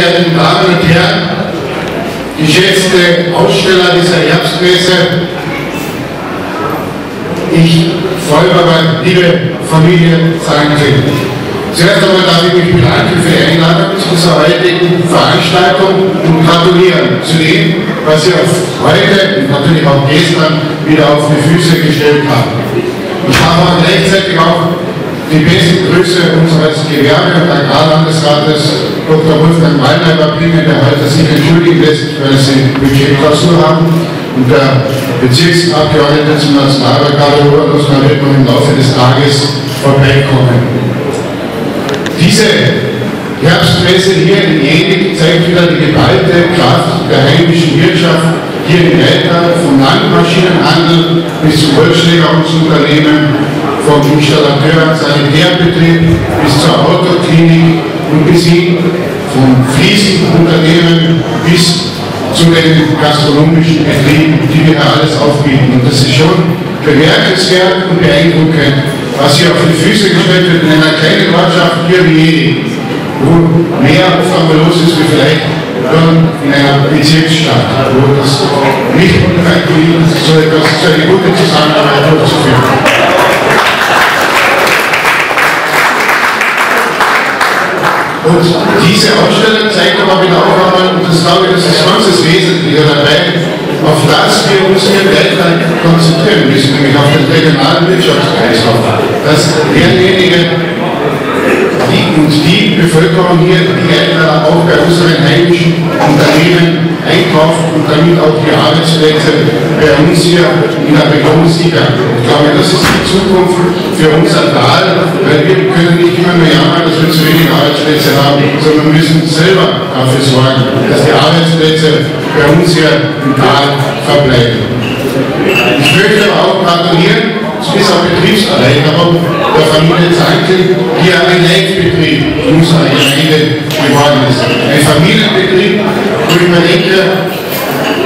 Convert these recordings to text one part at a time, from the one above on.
Meine Damen und Herren, geschätzte Aussteller dieser Herbstmesse, ich Vollbauer, liebe Familie Zankel. Zuerst einmal darf ich mich bedanken für die Einladung zu dieser heutigen Veranstaltung und gratulieren zu dem, was Sie auf heute und natürlich auch gestern wieder auf die Füße gestellt haben. Ich habe auch gleichzeitig auch die besten Grüße unseres Gewerbe- und Agrarlandesrates Dr. Wolfgang Wallner überbringen, der heute sich entschuldigen lässt, weil Sie Budgetklausur haben. Und der Bezirksabgeordnete zum Nationalrat Karl Oberlosner wird noch im Laufe des Tages vorbeikommen. Diese Herbstmesse hier in Jenik zeigt wieder die geballte Kraft der heimischen Wirtschaft hier in Leitha, vom Landmaschinenhandel bis zum Holzschlägerungsunternehmen, vom Installateur, Sanitärbetrieb bis zur Autoklinik und bis hin vom Fliesenunternehmen bis zu den gastronomischen Betrieben, die wir alles aufbieten. Und das ist schon bemerkenswert und beeindruckend, was hier auf die Füße gestellt wird in einer kleinen Ortschaft hier wie Jenik, wo mehr auf einmal los ist wie vielleicht in einer Bezirksstadt, wo das nicht unverantwortlich ist, so eine gute Zusammenarbeit durchzuführen. Und diese Ausstellung zeigt aber wieder auch einmal, und das glaube ich, das ist ganz das Wesentliche dabei, auf das wir uns hier weiter konzentrieren müssen, nämlich auf den regionalen Wirtschaftskreislauf. Dass derjenige, die Bevölkerung hier, die Leitner auch bei unseren heimischen Unternehmen einkauft und damit auch die Arbeitsplätze bei uns hier in der Region sichern. Ich glaube, das ist die Zukunft für unser Tal, weil wir können nicht immer nur jammern, dass wir zu wenig Arbeitsplätze haben, sondern wir müssen selber dafür sorgen, dass die Arbeitsplätze bei uns hier im Tal verbleiben. Ich möchte aber auch gratulieren zu dieser Betriebserleichterung der Familie Zankel, die ja ein Leitbetrieb in unserer Gemeinde geworden ist. Ein Familienbetrieb, wo ich mir denke,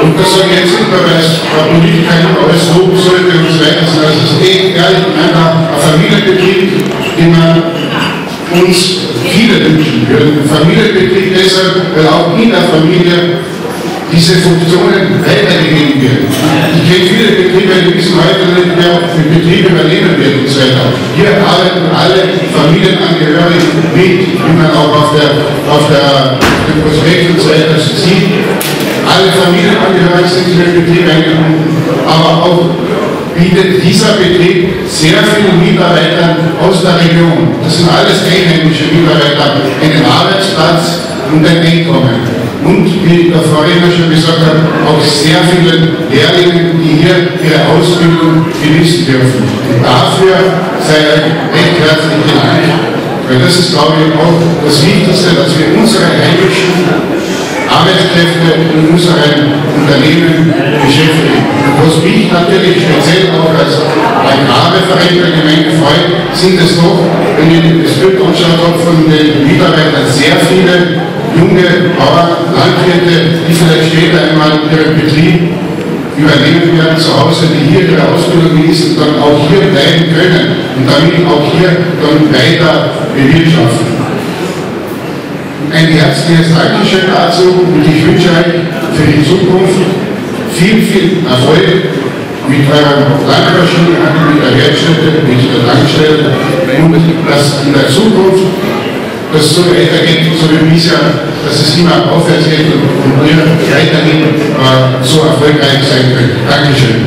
und das sage ich jetzt nicht nur, weil es Politiker nicht alles loben sollte und so weiter, sondern es ist ehrlich einfach ein Familienbetrieb, den man uns viele wünschen würden. Ein Familienbetrieb deshalb, weil auch in der Familie diese Funktionen weitergegeben werden. Ich kenne viele Betriebe, die wissen heute nicht mehr, ob der Betrieb übernehmen wird und so weiter. Hier arbeiten alle Familienangehörigen mit, wie man auch auf dem Prospekt und so weiter sieht. Alle Familienangehörigen sind in den Betrieb eingebunden, aber auch bietet dieser Betrieb sehr vielen Mitarbeitern aus der Region, das sind alles einheimische Mitarbeiter, einen Arbeitsplatz und ein Einkommen. Und, wie der Vorredner schon gesagt hat, auch sehr vielen Lehrlingen, die hier ihre Ausbildung genießen dürfen. Und dafür sei euch recht herzlich gedankt, weil das ist, glaube ich, auch das Wichtigste, dass wir unsere heimischen Arbeitskräfte in unseren Unternehmen beschäftigen. Und was mich natürlich speziell auch als Agrarreferent der Gemeinde freut, sind es doch, wenn ich das Bild anschaut habe von den Mitarbeitern, sehr viele junge Bauern, Landwirte, die vielleicht später einmal ihren Betrieb übernehmen werden zu Hause, die hier ihre Ausbildung genießen und dann auch hier bleiben können und damit auch hier dann weiter bewirtschaften. Ein herzliches Dankeschön dazu und ich wünsche euch für die Zukunft viel Erfolg mit eurem Landmaschinenhandel, mit der Werkstätte, mit der Tankstelle und dass in der Zukunft das so weitergeht, so wie bisher, dass es immer aufwärts geht und wir weiterhin so erfolgreich sein können. Dankeschön.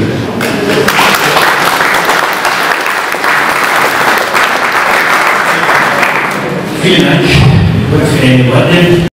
Vielen Dank für die Worte.